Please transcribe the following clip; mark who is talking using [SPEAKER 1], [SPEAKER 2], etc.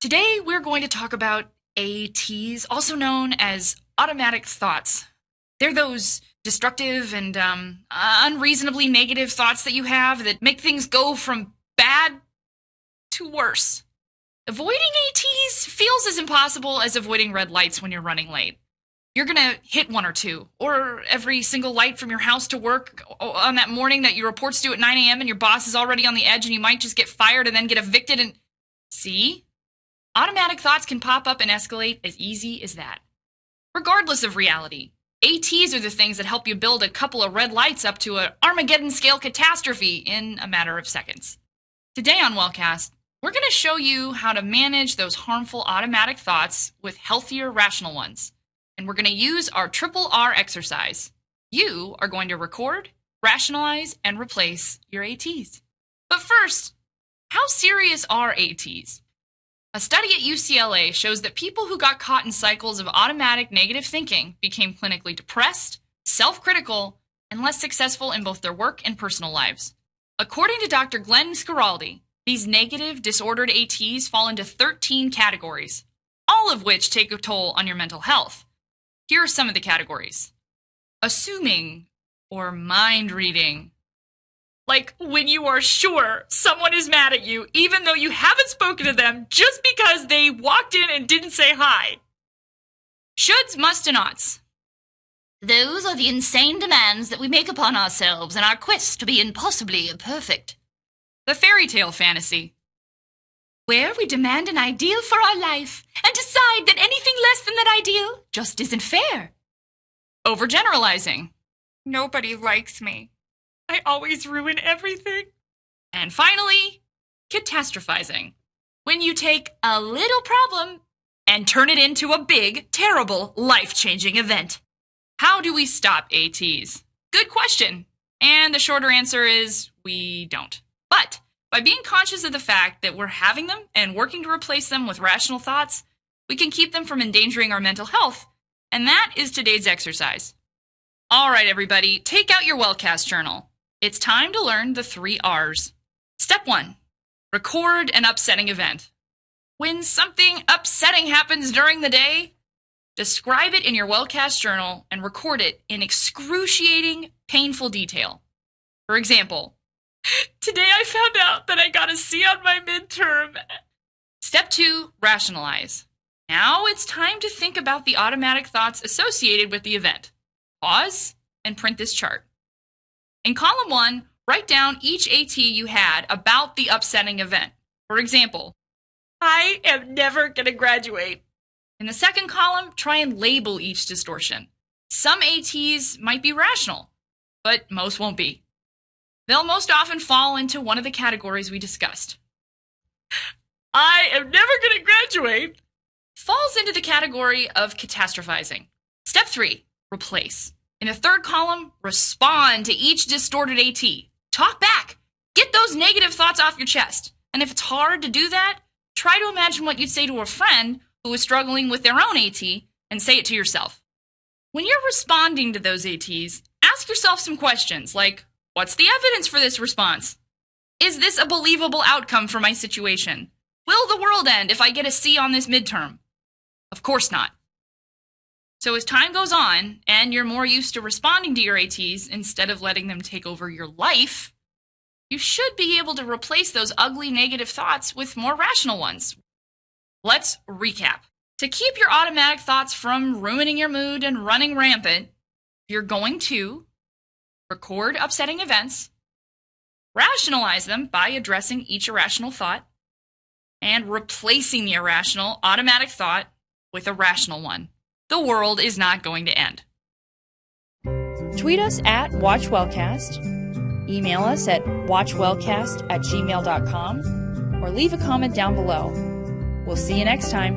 [SPEAKER 1] Today, we're going to talk about ATs, also known as automatic thoughts. They're those destructive and unreasonably negative thoughts that you have that make things go from bad to worse. Avoiding ATs feels as impossible as avoiding red lights when you're running late. You're going to hit one or two, or every single light from your house to work on that morning that your report's due at 9 a.m. and your boss is already on the edge and you might just get fired and then get evicted and... See? Automatic thoughts can pop up and escalate as easy as that. Regardless of reality, ATs are the things that help you build a couple of red lights up to an Armageddon-scale catastrophe in a matter of seconds. Today on Wellcast, we're going to show you how to manage those harmful automatic thoughts with healthier, rational ones. And we're going to use our triple R exercise. You are going to record, rationalize, and replace your ATs. But first, how serious are ATs? A study at UCLA shows that people who got caught in cycles of automatic negative thinking became clinically depressed, self-critical, and less successful in both their work and personal lives. According to Dr. Glenn Scaraldi, these negative, disordered ATs fall into 13 categories, all of which take a toll on your mental health. Here are some of the categories. Assuming or mind reading. Like when you are sure someone is mad at you, even though you haven't spoken to them just because they walked in and didn't say hi. Shoulds, musts, and oughts.
[SPEAKER 2] Those are the insane demands that we make upon ourselves in our quest to be impossibly perfect.
[SPEAKER 1] The fairy tale fantasy.
[SPEAKER 2] Where we demand an ideal for our life and decide that anything less than that ideal just isn't fair.
[SPEAKER 1] Overgeneralizing.
[SPEAKER 3] Nobody likes me. I always ruin everything.
[SPEAKER 1] And finally, catastrophizing. When you take
[SPEAKER 2] A little problem
[SPEAKER 1] and turn it into a big, terrible, life-changing event. How do we stop ATs? Good question. And the shorter answer is we don't. But by being conscious of the fact that we're having them and working to replace them with rational thoughts, we can keep them from endangering our mental health. And that is today's exercise. All right, everybody, take out your Wellcast journal. It's time to learn the 3 R's. Step 1, record an upsetting event. When something upsetting happens during the day, describe it in your Wellcast journal and record it in excruciating, painful detail. For example,
[SPEAKER 3] Today I found out that I got a C on my midterm.
[SPEAKER 1] Step 2, rationalize. Now it's time to think about the automatic thoughts associated with the event. Pause and print this chart. In column 1, write down each AT you had about the upsetting event. For example,
[SPEAKER 3] I am never going to graduate.
[SPEAKER 1] in the second column, try and label each distortion. Some ATs might be rational, but most won't be. They'll most often fall into one of the categories we discussed.
[SPEAKER 3] I am never going to graduate.
[SPEAKER 1] Falls into the category of catastrophizing. Step 3, replace. In the third column, respond to each distorted AT. Talk back. Get those negative thoughts off your chest. And if it's hard to do that, try to imagine what you'd say to a friend who is struggling with their own AT and say it to yourself. When you're responding to those ATs, ask yourself some questions like, what's the evidence for this response? Is this a believable outcome for my situation? Will the world end if I get a C on this midterm? Of course not. So as time goes on, and you're more used to responding to your ATs instead of letting them take over your life, you should be able to replace those ugly negative thoughts with more rational ones. Let's recap. To keep your automatic thoughts from ruining your mood and running rampant, you're going to record upsetting events, rationalize them by addressing each irrational thought, and replacing the irrational automatic thought with a rational one. The world is not going to end.
[SPEAKER 4] Tweet us at WatchWellcast, email us at watchwellcast@gmail.com, or leave a comment down below. We'll see you next time.